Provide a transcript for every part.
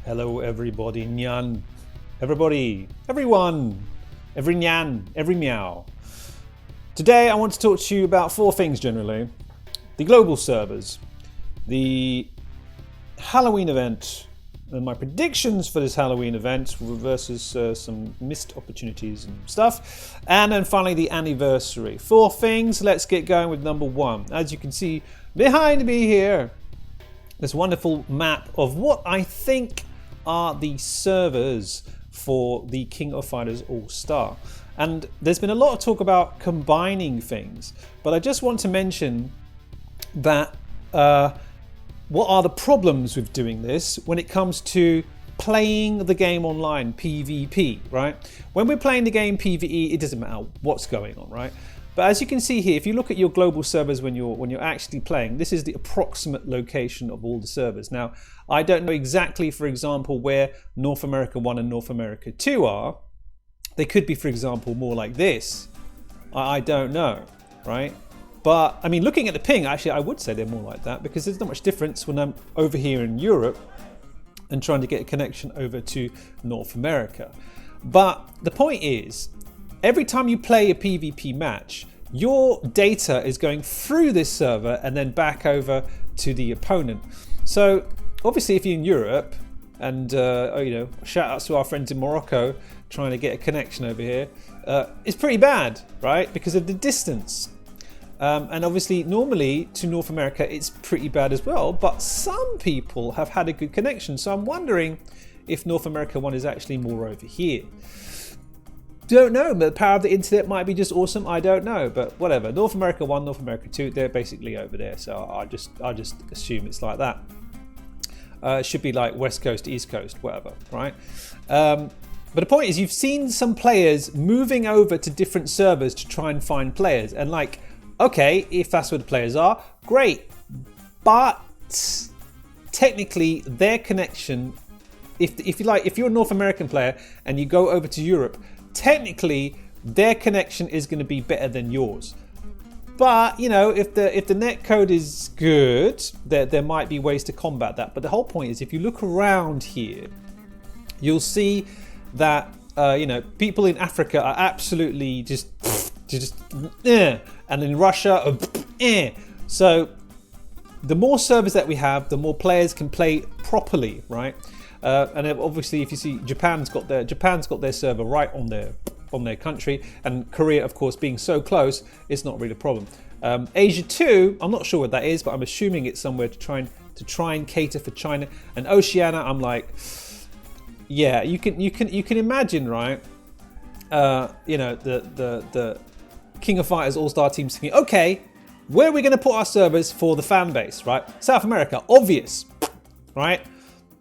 Hello everybody, nyan. Everybody, everyone, every nyan, every meow. Today I want to talk to you about four things generally. The global servers, the Halloween event, and my predictions for this Halloween event versus some missed opportunities and stuff. And then finally the anniversary. Four things, let's get going with number one. As you can see behind me here, this wonderful map of what I think are the servers for the King of Fighters All-Star. And there's been a lot of talk about combining things, but I just want to mention that what are the problems with doing this when it comes to playing the game online, PvP, right? When we're playing the game PvE, it doesn't matter what's going on, right? But as you can see here, if you look at your global servers when you're actually playing, this is the approximate location of all the servers. Now, I don't know exactly, for example, where North America 1 and North America 2 are. They could be, for example, more like this. I don't know, right? But, I mean, looking at the ping, actually, I would say they're more like that because there's not much difference when I'm over here in Europe and trying to get a connection over to North America. But the point is, every time you play a PvP match, your data is going through this server and then back over to the opponent. So obviously if you're in Europe and shout outs to our friends in Morocco trying to get a connection over here, it's pretty bad, right? Because of the distance. And obviously normally to North America it's pretty bad as well, but some people have had a good connection. So I'm wondering if North America 1 is actually more over here. Don't know, but the power of the internet might be just awesome. I don't know, but whatever. North America 1, North America 2, they're basically over there. So I just assume it's like that. It should be like West Coast, East Coast, whatever, right? But the point is, you've seen some players moving over to different servers to try and find players, and like, okay, if that's where the players are, great. But technically, their connection, if you're a North American player and you go over to Europe, technically their connection is going to be better than yours. But you know, if the net code is good, there might be ways to combat that. But the whole point is, if you look around here, you'll see that people in Africa are absolutely just and in Russia so the more servers that we have, the more players can play properly, right? And obviously, if you see, Japan's got their server right on their country, and Korea, of course, being so close, it's not really a problem. Asia 2, I'm not sure what that is, but I'm assuming it's somewhere to try and cater for China. And Oceania, I'm like, yeah, you can imagine, right? The King of Fighters All-Star team thinking, okay, where are we going to put our servers for the fan base, right? South America, obvious, right?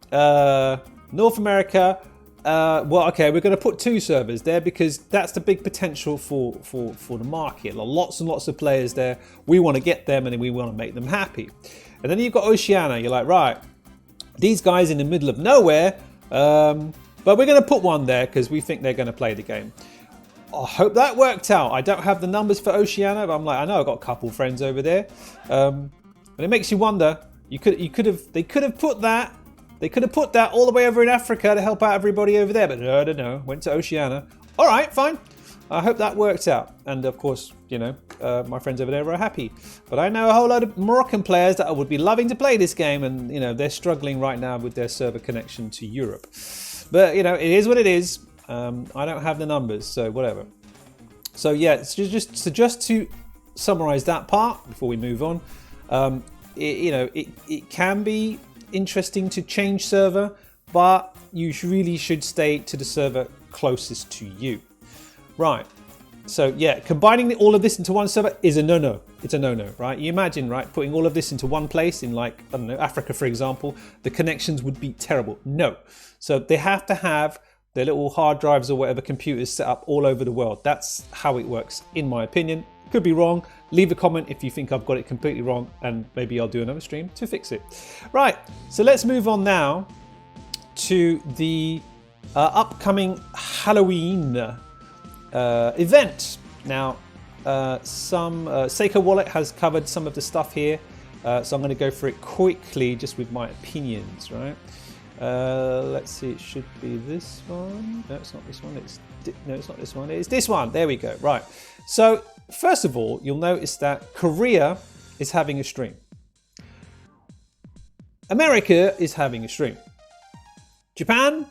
North America, well, okay, we're going to put 2 servers there because that's the big potential for the market. Lots and lots of players there. We want to get them and we want to make them happy. And then you've got Oceania. You're like, right, these guys in the middle of nowhere, but we're going to put one there because we think they're going to play the game. I hope that worked out. I don't have the numbers for Oceania, but I'm like, I know I've got a couple friends over there. And it makes you wonder, they could have put that all the way over in Africa to help out everybody over there, but no, went to Oceania. All right, fine. I hope that worked out. And of course, my friends over there are happy. But I know a whole lot of Moroccan players that would be loving to play this game, and they're struggling right now with their server connection to Europe. But it is what it is. I don't have the numbers, so whatever. So yeah, just to summarize that part before we move on, it can be interesting to change server, but you really should stay to the server closest to you. Right. So yeah, combining all of this into one server is a no-no. It's a no-no, right? You imagine, right, putting all of this into one place in, like, I don't know, Africa, for example, the connections would be terrible. No. So they have to have their little hard drives or whatever computers set up all over the world. That's how it works, in my opinion. Could be wrong. Leave a comment if you think I've got it completely wrong, and maybe I'll do another stream to fix it. Right, so let's move on now to the upcoming Halloween event. Now, Seiko Wallet has covered some of the stuff here, so I'm going to go for it quickly just with my opinions, right? Let's see, it should be this one. No, it's not this one. No, it's not this one. It's this one. There we go. Right. So, first of all, you'll notice that Korea is having a stream. America is having a stream. Japan?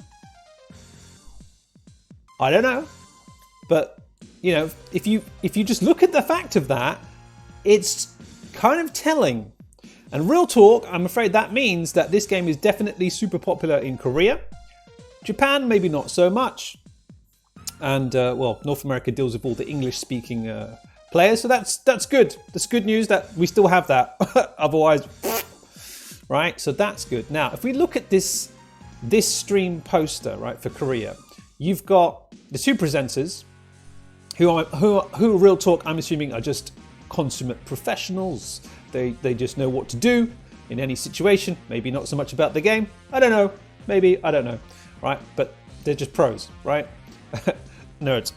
I don't know. But, you know, if you just look at the fact of that, it's kind of telling. And real talk, I'm afraid that means that this game is definitely super popular in Korea. Japan, maybe not so much. And, well, North America deals with all the English-speaking players, so that's good. That's good news that we still have that. Otherwise, right? So that's good. Now, if we look at this stream poster, right, for Korea, you've got the two presenters, who real talk, I'm assuming, are just consummate professionals. They just know what to do in any situation. Maybe not so much about the game. I don't know. Maybe, I don't know. Right? But they're just pros, right? Nerds.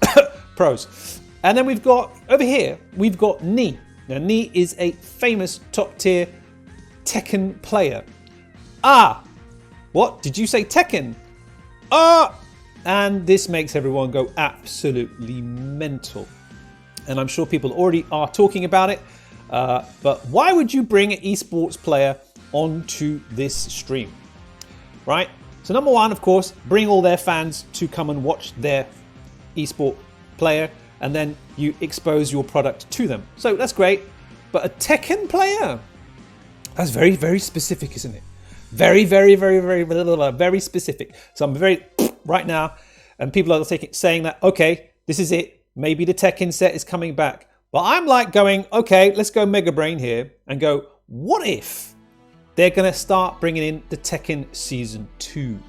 Pros. And then we've got, over here, we've got Ni. Now, Ni is a famous top-tier Tekken player. Ah! What? Did you say Tekken? Ah! And this makes everyone go absolutely mental. And I'm sure people already are talking about it. But why would you bring an esports player onto this stream? Right? So number one, of course, bring all their fans to come and watch their esport player, and then you expose your product to them. So that's great. But a Tekken player? That's very, very specific, isn't it? Very, very, very, very, very specific. So I'm very right now, and people are saying that, okay, this is it. Maybe the Tekken set is coming back. But I'm like going, okay, let's go Mega Brain here and go, what if they're going to start bringing in the Tekken Season 2?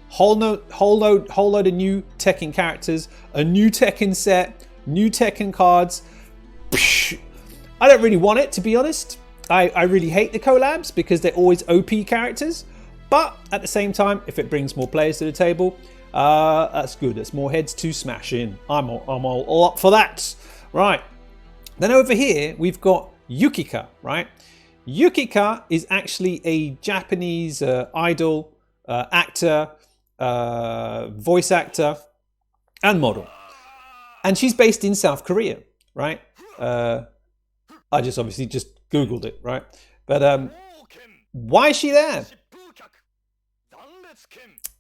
Whole load of new Tekken characters, a new Tekken set, new Tekken cards. Psh, I don't really want it, to be honest. I really hate the collabs because they're always OP characters. But at the same time, if it brings more players to the table, that's good. That's more heads to smash in. I'm all up for that. Right. Then over here, we've got Yukika, right? Yukika is actually a Japanese idol, actor, voice actor, and model. And she's based in South Korea, right? I just obviously just Googled it, right? But why is she there?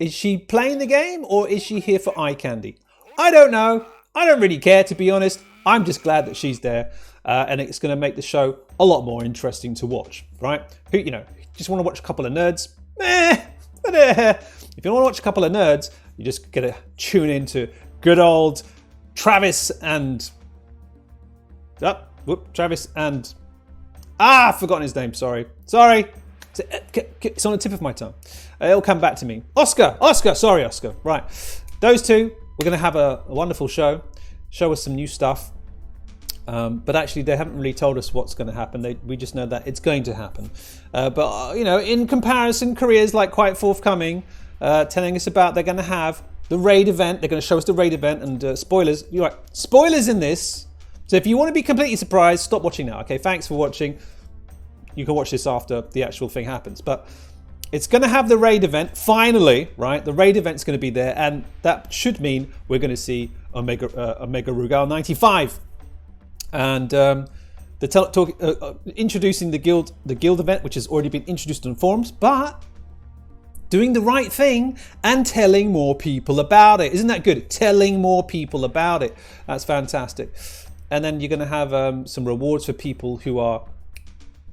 Is she playing the game or is she here for eye candy? I don't know. I don't really care, to be honest. I'm just glad that she's there, and it's going to make the show a lot more interesting to watch, right? Who, you know, just want to watch a couple of nerds? Meh. If you want to watch a couple of nerds, you just got to tune into good old Travis and Travis and I've forgotten his name. Sorry. It's on the tip of my tongue. It'll come back to me. Oscar. Sorry, Oscar. Right. Those two. We're going to have a wonderful show. Show us some new stuff. But actually, they haven't really told us what's going to happen. We just know that it's going to happen. But you know, in comparison, Korea's like quite forthcoming, telling us about they're going to have the raid event. They're going to show us the raid event and spoilers. You're right. Spoilers in this. So if you want to be completely surprised, stop watching now. Okay, thanks for watching. You can watch this after the actual thing happens. But it's going to have the raid event, finally, right? The raid event's going to be there, and that should mean we're going to see Omega Rugal 95. And introducing the guild event, which has already been introduced on forums, but doing the right thing and telling more people about it. Isn't that good? Telling more people about it. That's fantastic. And then you're going to have some rewards for people who are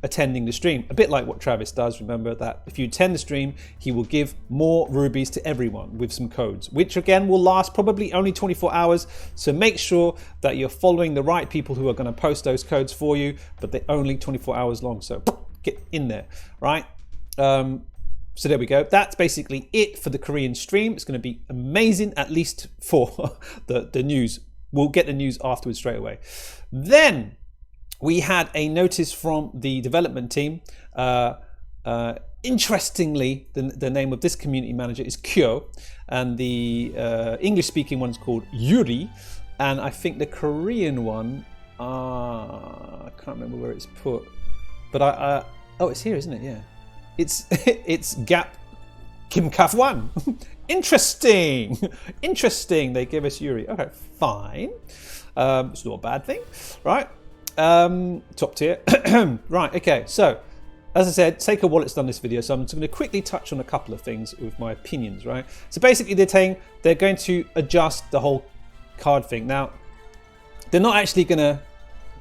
attending the stream. A bit like what Travis does. Remember that if you attend the stream, he will give more rubies to everyone with some codes, which again will last probably only 24 hours. So make sure that you're following the right people who are going to post those codes for you, but they're only 24 hours long. So get in there, right? So there we go. That's basically it for the Korean stream. It's going to be amazing, at least for the news. We'll get the news afterwards straight away. Then we had a notice from the development team. Interestingly, the name of this community manager is Kyo, and the English-speaking one's called Yuri, and I think the Korean one, I can't remember where it's put, but oh, it's here, isn't it? Yeah, it's Kim Kaf won. Interesting. Interesting. They give us Yuri. Okay, fine. It's not a bad thing, right? Top tier. Right, okay. So, as I said, Seiko Wallet's done this video, so I'm just going to quickly touch on a couple of things with my opinions, right? So basically they're saying they're going to adjust the whole card thing. Now, they're not actually going to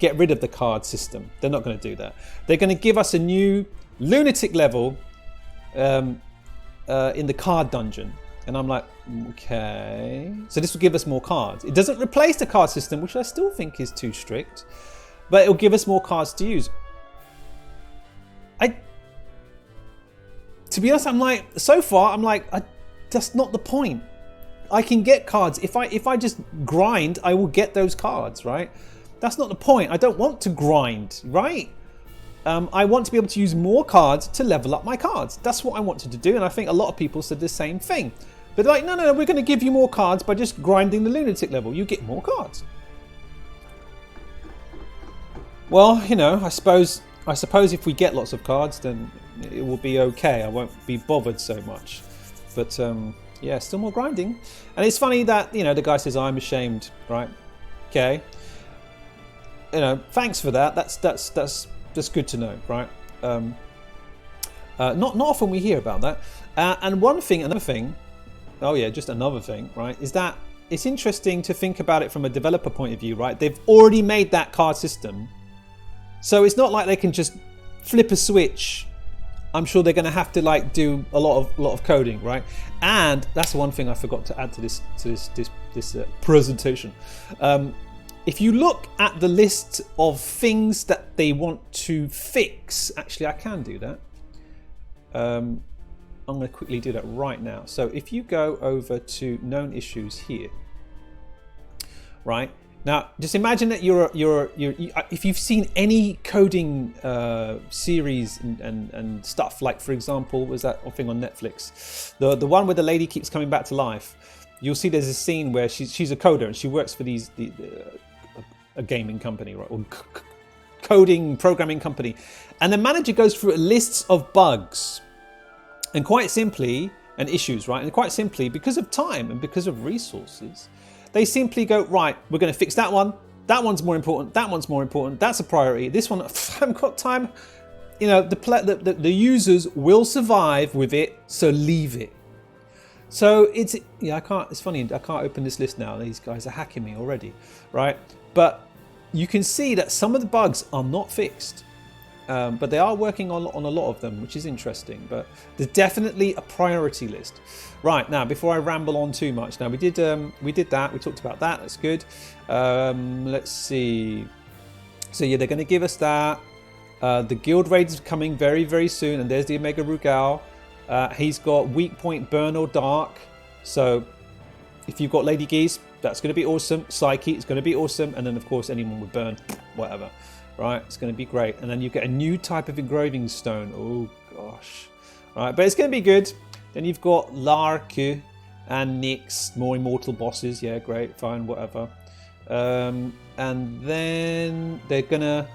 get rid of the card system. They're not going to do that. They're going to give us a new lunatic level in the card dungeon. And I'm like, okay. So this will give us more cards. It doesn't replace the card system, which I still think is too strict, but it'll give us more cards to use. To be honest, I'm like, so far, I'm like, that's not the point. I can get cards. If I just grind, I will get those cards, right? That's not the point. I don't want to grind, right? I want to be able to use more cards to level up my cards. That's what I wanted to do, and I think a lot of people said the same thing. But like, no, we're going to give you more cards by just grinding the lunatic level. You get more cards. Well, you know, I suppose if we get lots of cards, then it will be okay. I won't be bothered so much. But yeah, still more grinding. And it's funny that, you know, the guy says, I'm ashamed, right? Okay. You know, thanks for that. That's good to know, right? Not often we hear about that. And another thing, oh yeah, just another thing, right, is that it's interesting to think about it from a developer point of view, right? They've already made that card system. So it's not like they can just flip a switch. I'm sure they're going to have to like do a lot of coding, right? And that's one thing I forgot to add to this presentation. If you look at the list of things that they want to fix, actually I can do that. I'm going to quickly do that right now. So if you go over to known issues here, right? Now, just imagine that if you've seen any coding series and stuff, like for example, was that thing on Netflix, the one where the lady keeps coming back to life? You'll see there's a scene where she's a coder and she works for a gaming company, right, or coding programming company, and the manager goes through lists of bugs, and quite simply, and issues, right, and quite simply because of time and because of resources. They simply go, right, we're going to fix that one. That one's more important. That one's more important. That's a priority. This one, I haven't got time. You know, the users will survive with it, so leave it. So it's, yeah, it's funny, I can't open this list now. These guys are hacking me already, right? But you can see that some of the bugs are not fixed. But they are working on a lot of them, which is interesting. But there's definitely a priority list. Right, now, before I ramble on too much, now we did that, we talked about that, that's good. Let's see. So yeah, they're going to give us that. The guild raid is coming very, very soon, and there's the Omega Rugal. He's got weak point burn or dark. So if you've got Lady Geese, that's going to be awesome. Psyche, it's going to be awesome. And then, of course, anyone with burn, whatever. Right, it's going to be great. And then you get a new type of engraving stone. Oh, gosh. Right, but it's going to be good. Then you've got Larku and Nyx, more immortal bosses. Yeah, great, fine, whatever. And then they're going to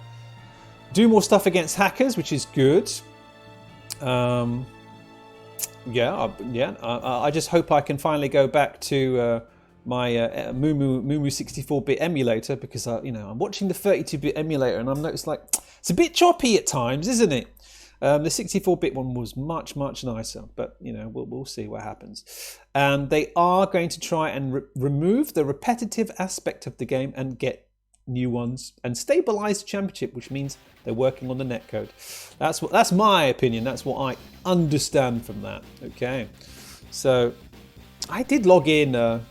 do more stuff against hackers, which is good. I just hope I can finally go back to my Mumu 64-bit emulator, because I'm watching the 32-bit emulator and I'm noticed like it's a bit choppy at times, isn't it? The 64-bit one was much nicer, but we'll see what happens. And they are going to try and remove the repetitive aspect of the game and get new ones and stabilize the championship, which means they're working on the netcode. That's my opinion. That's what I understand from that. Okay, so I did log in.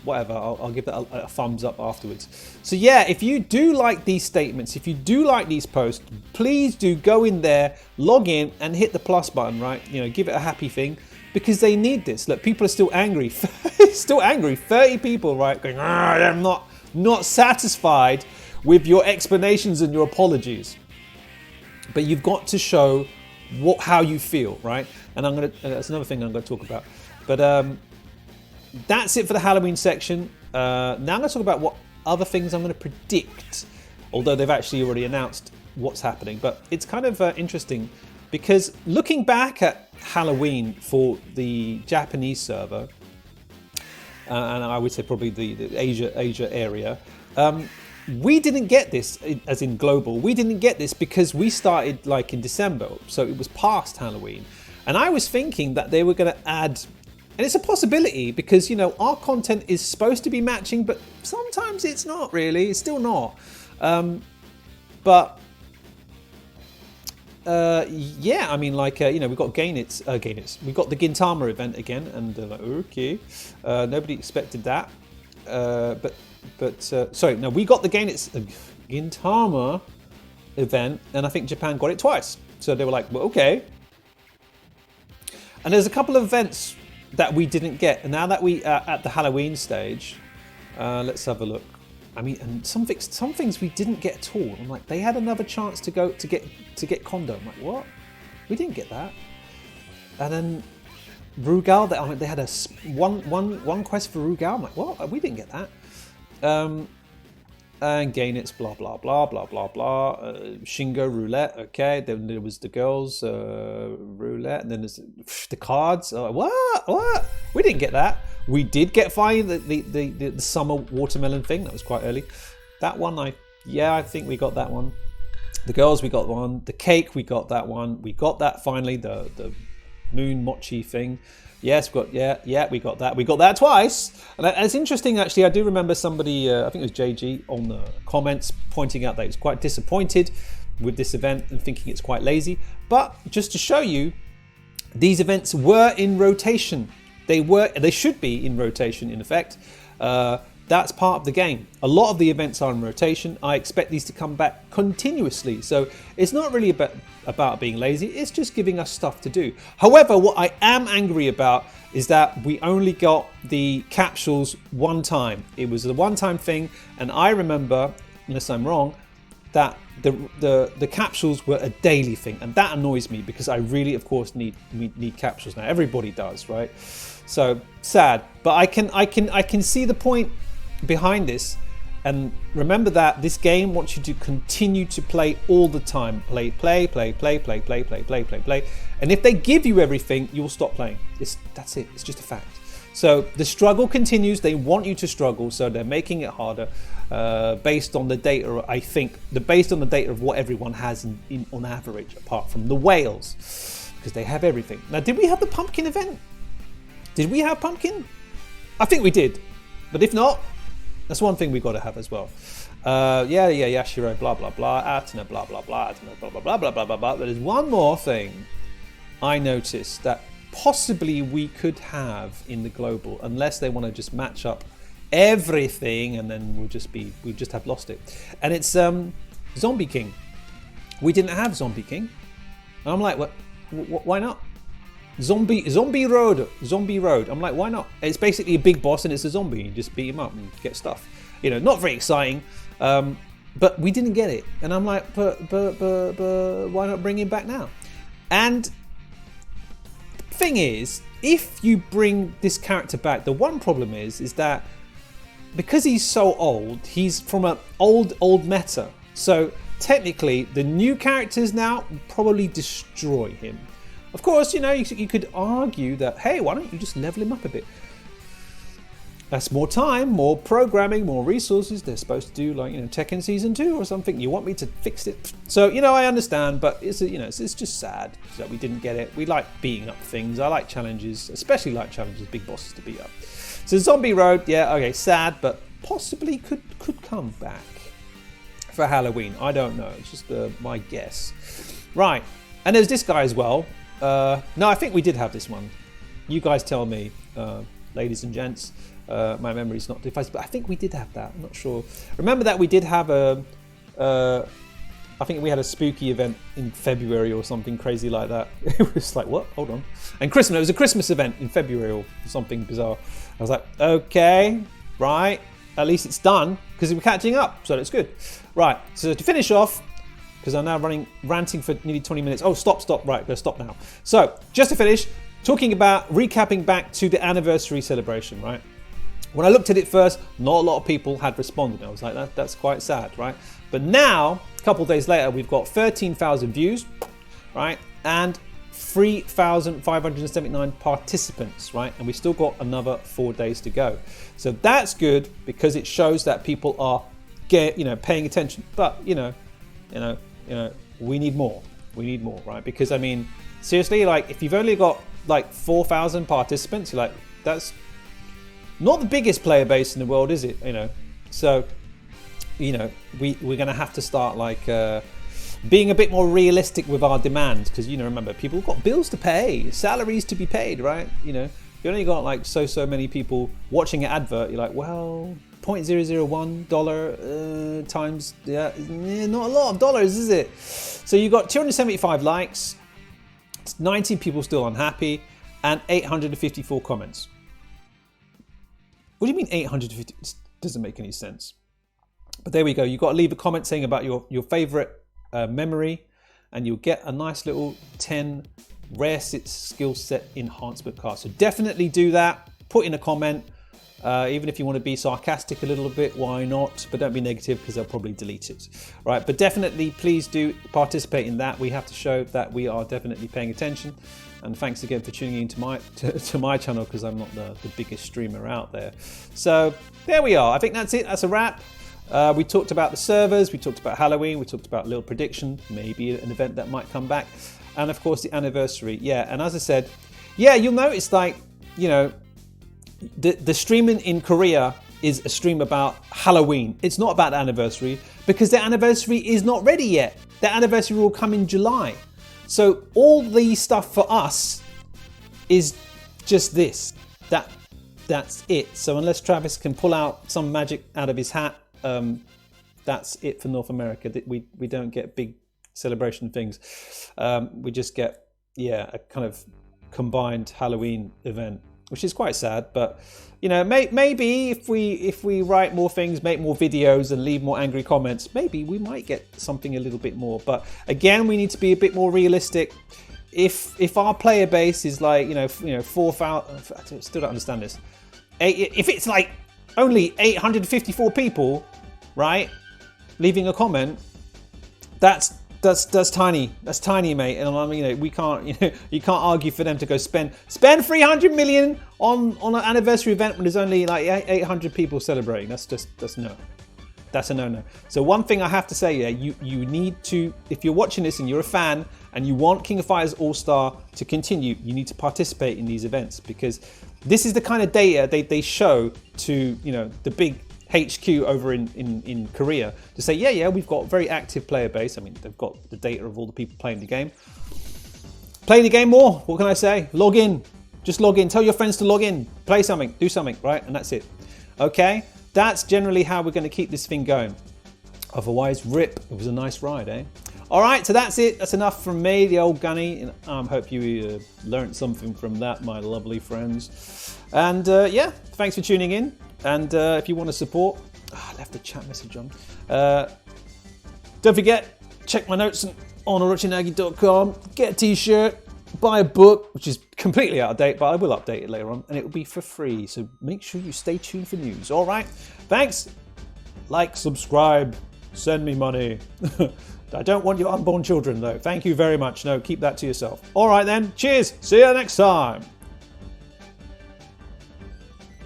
Whatever, I'll give that a thumbs up afterwards. So yeah, if you do like these statements, if you do like these posts, please do go in there, log in and hit the plus button, right? Give it a happy thing, because they need this. Look, people are still angry. Still angry. 30 people, right? Going, I'm not satisfied with your explanations and your apologies. But you've got to show how you feel, right? And that's another thing I'm going to talk about. But that's it for the Halloween section. Now I'm going to talk about what other things I'm going to predict, although they've actually already announced what's happening. But it's kind of interesting. because looking back at Halloween for the Japanese server, and I would say probably the Asia area, we didn't get this, as in global, we didn't get this because we started like in December, so it was past Halloween. And I was thinking that they were going to add, and it's a possibility because, you know, our content is supposed to be matching, but sometimes it's not really, it's still not. Yeah, I mean, like, you know, we've got Gainit's. We've got the Gintama event again, and like, okay, nobody expected that. Sorry, no, we got the Gintama event, and I think Japan got it twice. So they were like, well, okay. And there's a couple of events that we didn't get, and now that we are at the Halloween stage, let's have a look. I mean, and some things we didn't get at all. I'm like, they had another chance to get Kondo. I'm like, what? We didn't get that. And then Rugal, they had a one quest for Rugal. I'm like, what? We didn't get that. And Gainit's blah blah blah blah blah blah. Shingo roulette. Okay, then there was the girls roulette, and then there's the cards. What? We didn't get that. We did get finally the summer watermelon thing. That was quite early. That one, I think we got that one. The girls, we got one. The cake, we got that one. We got that finally. The moon mochi thing. Yes, we got that. We got that twice. And it's interesting, actually. I do remember somebody, I think it was JG, on the comments pointing out that he was quite disappointed with this event and thinking it's quite lazy. But just to show you, these events were in rotation. They should be in rotation, in effect. That's part of the game. A lot of the events are in rotation. I expect these to come back continuously. So it's not really about being lazy. It's just giving us stuff to do. However, what I am angry about is that we only got the capsules one time. It was a one-time thing. And I remember, unless I'm wrong, that the capsules were a daily thing. And that annoys me because I really, of course, need capsules now. Everybody does, right? So sad. But I can see the point behind this, and remember that this game wants you to continue to play all the time. Play. And if they give you everything, you will stop playing. That's it. It's just a fact. So the struggle continues. They want you to struggle, so they're making it harder based on the data. I think based on the data of what everyone has on average, apart from the whales, because they have everything. Now, did we have the pumpkin event? Did we have pumpkin? I think we did, but if not, that's one thing we got to have as well. Yashiro, blah blah blah, Atena, blah blah blah, Atena, blah blah blah blah blah blah blah. But there's one more thing I noticed that possibly we could have in the global, unless they want to just match up everything, and then we'll just have lost it. And it's Zombie King. We didn't have Zombie King, and I'm like, what? Why not? Zombie Road. I'm like, why not? It's basically a big boss and it's a zombie. You just beat him up and get stuff. You know, not very exciting. But we didn't get it. And I'm like, but why not bring him back now? And the thing is, if you bring this character back, the one problem is that because he's so old, he's from an old meta. So technically, the new characters now probably destroy him. Of course, you know, you could argue that, hey, why don't you just level him up a bit? That's more time, more programming, more resources. They're supposed to do, like, you know, Tekken Season 2 or something. You want me to fix it? So, you know, I understand, but it's just sad that we didn't get it. We like beating up things. I like challenges, especially like challenges, big bosses to beat up. So Zombie Road, yeah, okay, sad, but possibly could come back for Halloween. I don't know. It's just my guess. Right, and there's this guy as well. No, I think we did have this one. You guys tell me, ladies and gents. My memory's not device, but I think we did have that. I'm not sure. Remember that we did have I think we had a spooky event in February or something crazy like that. It was like, what? Hold on. And Christmas, it was a Christmas event in February or something bizarre. I was like, okay, right. At least it's done because we're catching up, so that's good. Right, so to finish off, because I'm now ranting for nearly 20 minutes. Oh, stop. Right, go stop now. So, just to finish, recapping back to the anniversary celebration, right? When I looked at it first, not a lot of people had responded. I was like, that's quite sad, right? But now, a couple of days later, we've got 13,000 views, right? and 3,579 participants, right? And we still got another 4 days to go. So that's good because it shows that people are paying attention. But we need more. We need more, right? Because I mean, seriously, like if you've only got like 4,000 participants, you're like, that's not the biggest player base in the world, is it? So we're gonna have to start like being a bit more realistic with our demands, because remember, people have got bills to pay, salaries to be paid, right? If you only got like so many people watching an advert, you're like, well, $0.001 times, not a lot of dollars, is it? So you got 275 likes, 90 people still unhappy, and 854 comments. What do you mean 850? It doesn't make any sense. But there we go. You've got to leave a comment saying about your favorite memory, and you'll get a nice little 10 rare skill set enhancement cards. So definitely do that. Put in a comment. Even if you want to be sarcastic a little bit, why not? But don't be negative, because they'll probably delete it. Right, but definitely please do participate in that. We have to show that we are definitely paying attention. And thanks again for tuning in to my channel, because I'm not the biggest streamer out there. So there we are. I think that's it. That's a wrap. We talked about the servers, we talked about Halloween, we talked about a little prediction, maybe an event that might come back, and of course the anniversary. Yeah, and as I said, yeah, you'll notice like, the streaming in Korea is a stream about Halloween. It's not about the anniversary, because the anniversary is not ready yet. The anniversary will come in July. So all the stuff for us is just this. That's it. So unless Travis can pull out some magic out of his hat, that's it for North America. We don't get big celebration things. We just get a kind of combined Halloween event, which is quite sad. But maybe if we write more things, make more videos, and leave more angry comments, maybe we might get something a little bit more. But again, we need to be a bit more realistic. If our player base is like 4,000, I still don't understand this. If it's like only 854 people, right, leaving a comment, that's tiny. That's tiny, mate. And I mean, we can't, you can't argue for them to go spend 300 million on an anniversary event when there's only like 800 people celebrating. That's no. That's a no-no. So one thing I have to say, you need to, if you're watching this and you're a fan and you want King of Fighters All-Star to continue, you need to participate in these events, because this is the kind of data they show to the big HQ over in Korea to say, yeah, we've got a very active player base. I mean, they've got the data of all the people playing the game. Play the game more. What can I say? Log in. Just log in. Tell your friends to log in. Play something. Do something, right? And that's it. Okay? That's generally how we're going to keep this thing going. Otherwise, rip. It was a nice ride, eh? All right, so that's it. That's enough from me, the old gunny. Hope you learned something from that, my lovely friends. And yeah, thanks for tuning in. And if you want to support, I left the chat message on. Don't forget, check my notes on orochinagi.com. Get a t-shirt, buy a book, which is completely out of date, but I will update it later on, and it will be for free. So make sure you stay tuned for news. All right, thanks. Like, subscribe, send me money. I don't want your unborn children, though. Thank you very much. No, keep that to yourself. All right, then. Cheers. See you next time.